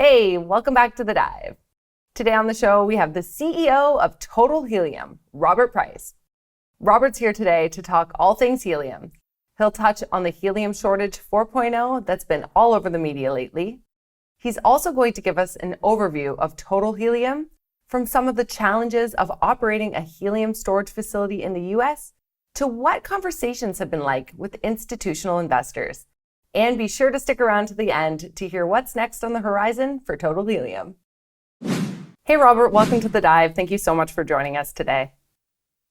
Hey, welcome back to The Dive. Today on the show, we have the CEO of Total Helium, Robert Price. Robert's here today to talk all things helium. He'll touch on the helium shortage 4.0 that's been all over the media lately. He's also going to give us an overview of Total Helium, from some of the challenges of operating a helium storage facility in the US to what conversations have been like with institutional investors. And be sure to stick around to the end to hear what's next on the horizon for Total Helium. Hey, Robert, welcome to The Dive. Thank you so much for joining us today.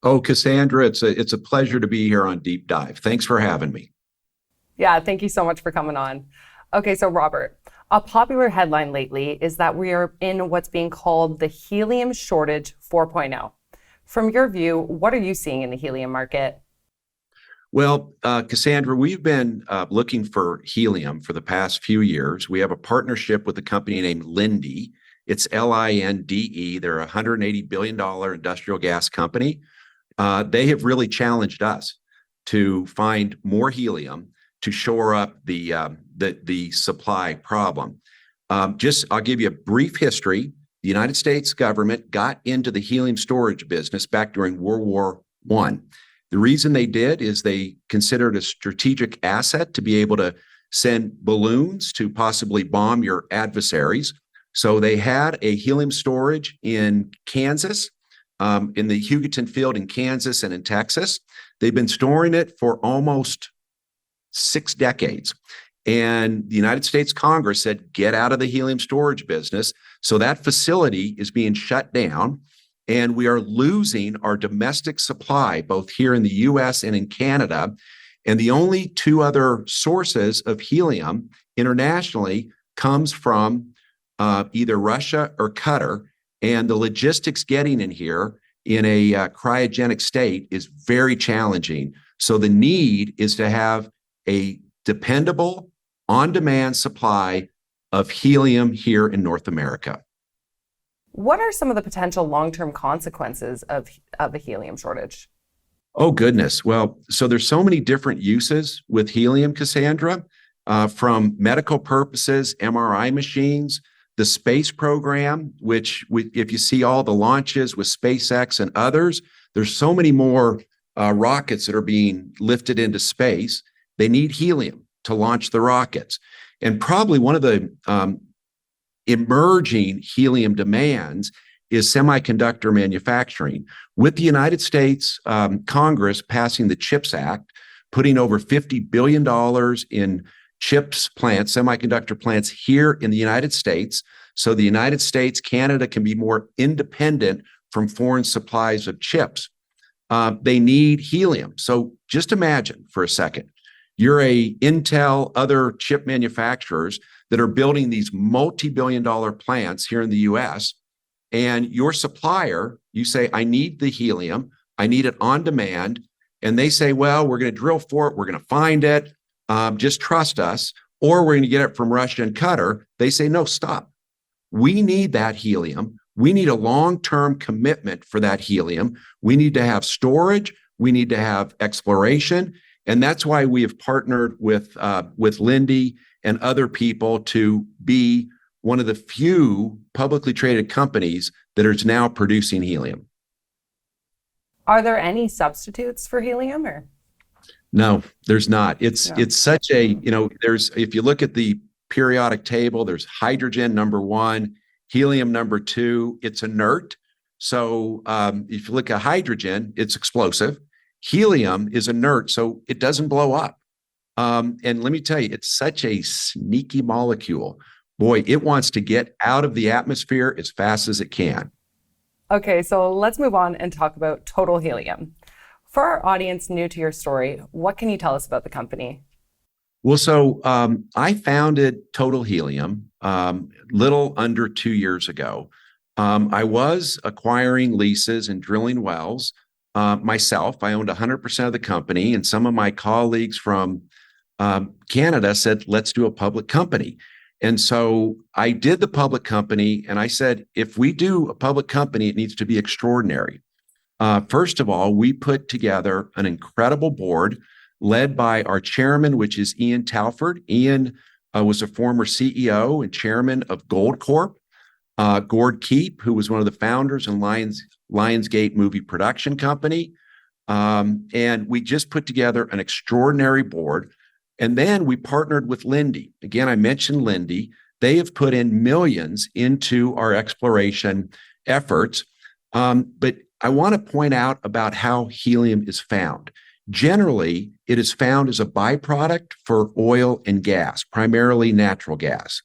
Oh, Cassandra, it's a pleasure to be here on Deep Dive. Thanks for having me. Yeah, thank you so much for coming on. Okay, so Robert, a popular headline lately is that we are in what's being called the helium shortage 4.0. From your view, what are you seeing in the helium market? Well, Cassandra, we've been looking for helium for the past few years. We have a partnership with a company named Linde. It's Linde. They're a $180 billion industrial gas company. They have really challenged us to find more helium to shore up the supply problem. I'll give you a brief history. The United States government got into the helium storage business back during World War I. The reason they did is they considered a strategic asset to be able to send balloons to possibly bomb your adversaries. So they had a helium storage in Kansas, in the Hugoton field in Kansas and in Texas. They've been storing it for almost 6 decades. And the United States Congress said, get out of the helium storage business. So that facility is being shut down. And we are losing our domestic supply, both here in the US and in Canada. And the only 2 other sources of helium internationally comes from either Russia or Qatar. And the logistics getting in here in a cryogenic state is very challenging. So the need is to have a dependable, on-demand supply of helium here in North America. What are some of the potential long-term consequences of a helium shortage? Oh, goodness. Well, so there's so many different uses with helium, Cassandra, from medical purposes, MRI machines, the space program, which if you see all the launches with SpaceX and others, there's so many more rockets that are being lifted into space. They need helium to launch the rockets. And probably one of the emerging helium demands is semiconductor manufacturing. With the United States Congress passing the CHIPS Act, putting over $50 billion in chips plants, semiconductor plants here in the United States, so the United States, Canada can be more independent from foreign supplies of chips. They need helium. So just imagine for a second, you're a Intel, other chip manufacturers that are building these multi-billion-dollar plants here in the US, and your supplier, you say, I need the helium, I need it on demand, and they say, well, we're going to drill for it, we're going to find it, just trust us, or we're going to get it from Russia and Qatar. They say, no, stop. We need that helium. We need a long-term commitment for that helium. We need to have storage. We need to have exploration. And that's why we have partnered with Linde and other people to be one of the few publicly traded companies that is now producing helium. Are there any substitutes for helium or? No, there's not. It's such a, there's, if you look at the periodic table, there's hydrogen number 1, helium number 2, it's inert. So if you look at hydrogen, it's explosive. Helium is inert, so it doesn't blow up. And let me tell you, it's such a sneaky molecule. Boy, it wants to get out of the atmosphere as fast as it can. Okay, so let's move on and talk about Total Helium. For our audience new to your story, what can you tell us about the company? Well, so I founded Total Helium little under 2 years ago. I was acquiring leases and drilling wells myself. I owned 100% of the company, and some of my colleagues from Canada said, let's do a public company. And so I did the public company, and I said, if we do a public company, it needs to be extraordinary. First of all, we put together an incredible board led by our chairman, which is Ian Talford. Ian was a former CEO and chairman of Gold Corp. Gord Keep, who was one of the founders and Lionsgate movie production company. And we just put together an extraordinary board. And then we partnered with Linde. Again, I mentioned Linde. They have put in millions into our exploration efforts. But I want to point out about how helium is found. Generally, it is found as a byproduct for oil and gas, primarily natural gas.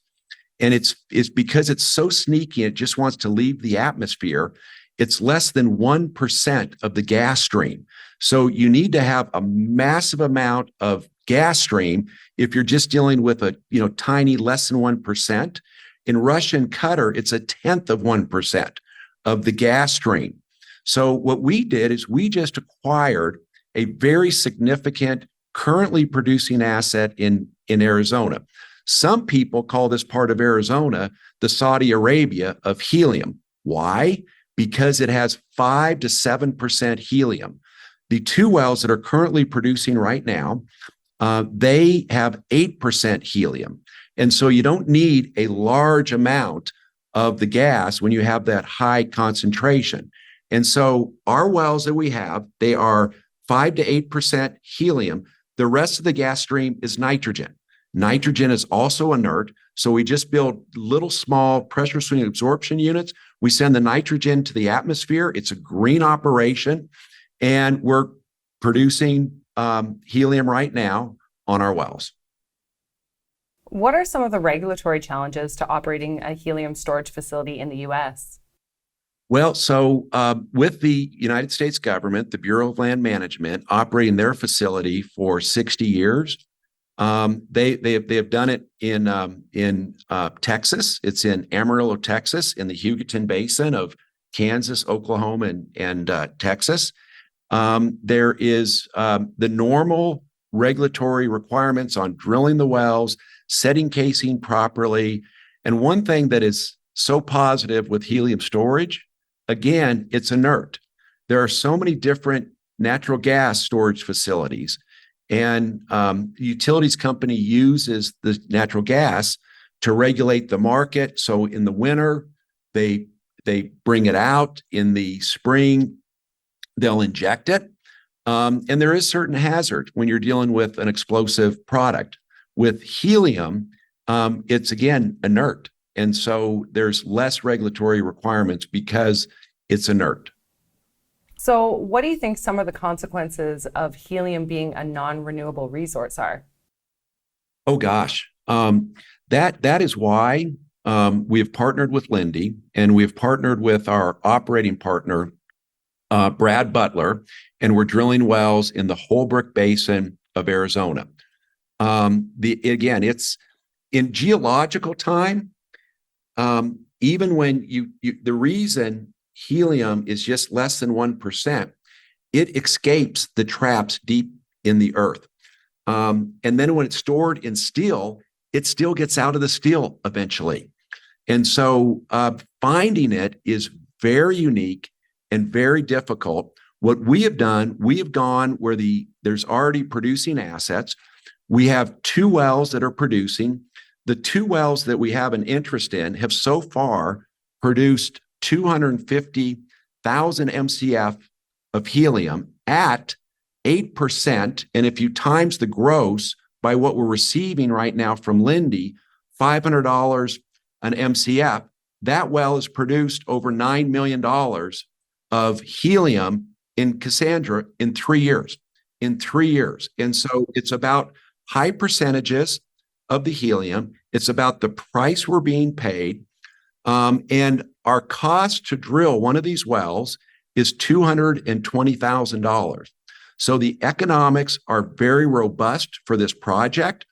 And it's because it's so sneaky, it just wants to leave the atmosphere. It's less than 1% of the gas stream. So you need to have a massive amount of gas stream if you're just dealing with a tiny less than 1%. In Russia and Qatar, it's 1/10 of 1% of the gas stream. So what we did is we just acquired a very significant currently producing asset in Arizona. Some people call this part of Arizona the Saudi Arabia of helium. Why? Because it has 5 to 7% helium. The two wells that are currently producing right now, they have 8% helium. And so you don't need a large amount of the gas when you have that high concentration. And so our wells that we have, they are 5 to 8% helium. The rest of the gas stream is nitrogen. Nitrogen is also inert. So we just build little small pressure swing absorption units. We send the nitrogen to the atmosphere. It's a green operation. And we're producing helium right now on our wells. What are some of the regulatory challenges to operating a helium storage facility in the U.S.? Well, so with the United States government, the Bureau of Land Management, operating their facility for 60 years, they have done it in Texas. It's in Amarillo, Texas, in the Hugoton Basin of Kansas, Oklahoma, and Texas. There is the normal regulatory requirements on drilling the wells, setting casing properly. And one thing that is so positive with helium storage, again, it's inert. There are so many different natural gas storage facilities, and the utilities company uses the natural gas to regulate the market. So in the winter, they bring it out. In the spring, they'll inject it. And there is certain hazard when you're dealing with an explosive product. With helium, it's again inert. And so there's less regulatory requirements because it's inert. So what do you think some of the consequences of helium being a non-renewable resource are? Oh gosh, that is why we have partnered with Linde, and we have partnered with our operating partner, Brad Butler, and we're drilling wells in the Holbrook Basin of Arizona. Again, it's in geological time. Even when the reason helium is just less than 1%, it escapes the traps deep in the earth. And then when it's stored in steel, it still gets out of the steel eventually. And so finding it is very unique and very difficult. What we have done, we have gone where there's already producing assets. We have 2 wells that are producing. The 2 wells that we have an interest in have so far produced 250,000 MCF of helium at 8%. And if you times the gross by what we're receiving right now from Linde, $500 an MCF, that well has produced over $9 million of helium in Cassandra in 3 years. In 3 years. And so it's about high percentages of the helium. It's about the price we're being paid. And our cost to drill one of these wells is $220,000. So the economics are very robust for this project.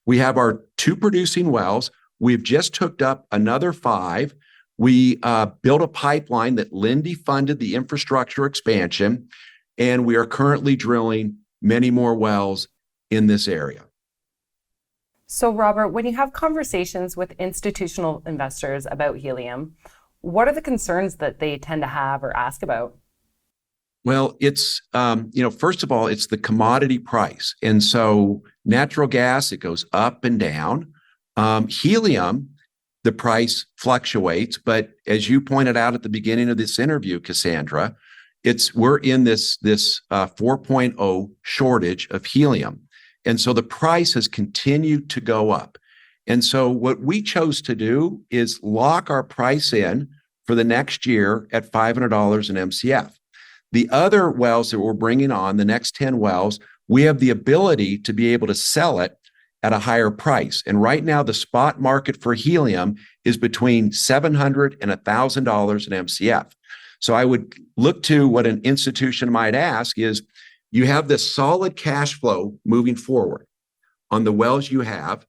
We have our 2 producing wells. We've just hooked up another 5. We built a pipeline that Linde funded the infrastructure expansion, and we are currently drilling many more wells in this area. So Robert, when you have conversations with institutional investors about helium, what are the concerns that they tend to have or ask about? Well, it's, first of all, it's the commodity price. And so natural gas, it goes up and down. Helium, the price fluctuates, but as you pointed out at the beginning of this interview, Cassandra, we're in this 4.0 shortage of helium. And so the price has continued to go up. And so what we chose to do is lock our price in for the next year at $500 an MCF. The other wells that we're bringing on, the next 10 wells, we have the ability to be able to sell it at a higher price. And right now, the spot market for helium is between $700 and $1,000 an MCF. So I would look to what an institution might ask is, you have this solid cash flow moving forward on the wells you have.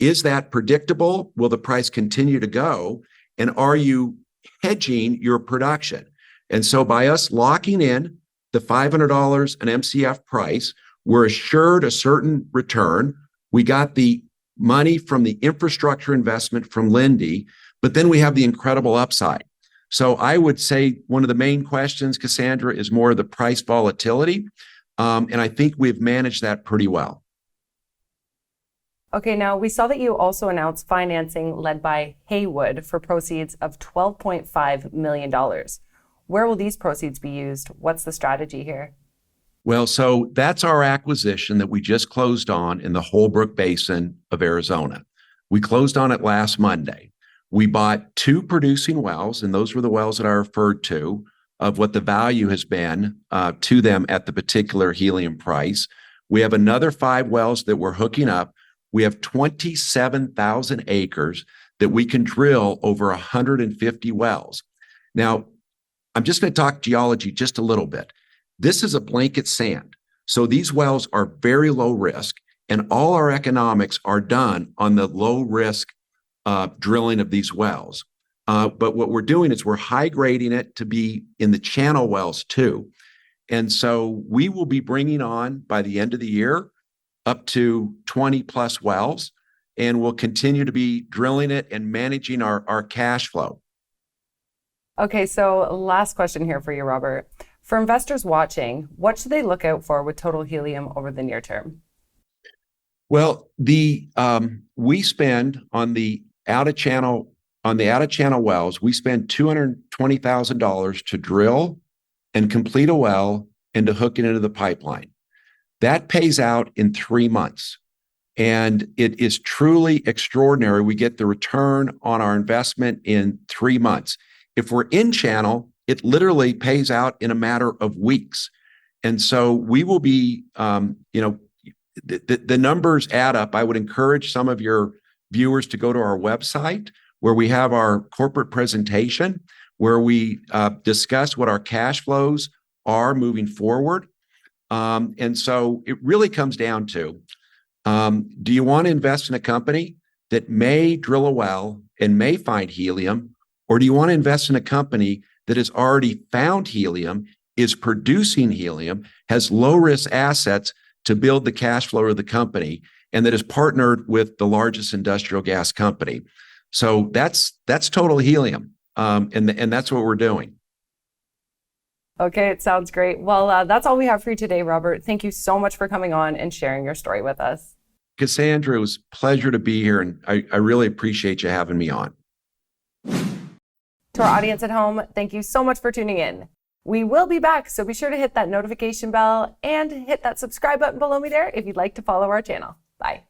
Is that predictable? Will the price continue to go? And are you hedging your production? And so by us locking in the $500 an MCF price, we're assured a certain return. We got the money from the infrastructure investment from Lindy, but then we have the incredible upside. So I would say one of the main questions, Cassandra, is more of the price volatility. And I think we've managed that pretty well. Okay, now we saw that you also announced financing led by Haywood for proceeds of $12.5 million. Where will these proceeds be used? What's the strategy here? Well, so that's our acquisition that we just closed on in the Holbrook Basin of Arizona. We closed on it last Monday. We bought 2 producing wells, and those were the wells that I referred to, of what the value has been to them at the particular helium price. We have another 5 wells that we're hooking up. We have 27,000 acres that we can drill over 150 wells. Now, I'm just going to talk geology just a little bit. This is a blanket sand. So these wells are very low risk, and all our economics are done on the low risk drilling of these wells. But what we're doing is we're high grading it to be in the channel wells too. And so we will be bringing on, by the end of the year, up to 20 plus wells, and we'll continue to be drilling it and managing our cash flow. Okay, so last question here for you, Robert. For investors watching, what should they look out for with Total Helium over the near term? Well, we spend on the out of channel wells, we spend $220,000 to drill and complete a well and to hook it into the pipeline. That pays out in 3 months. And it is truly extraordinary. We get the return on our investment in 3 months. If we're in channel, it literally pays out in a matter of weeks. And so we will be, the numbers add up. I would encourage some of your viewers to go to our website where we have our corporate presentation, where we discuss what our cash flows are moving forward. And so it really comes down to, do you want to invest in a company that may drill a well and may find helium, or do you want to invest in a company that has already found helium, is producing helium, has low-risk assets to build the cash flow of the company, and that is partnered with the largest industrial gas company? So that's Total Helium, and that's what we're doing. Okay, it sounds great. Well, that's all we have for you today, Robert. Thank you so much for coming on and sharing your story with us. Cassandra, it was a pleasure to be here, and I really appreciate you having me on. To our audience at home, thank you so much for tuning in. We will be back, so be sure to hit that notification bell and hit that subscribe button below me there if you'd like to follow our channel. Bye.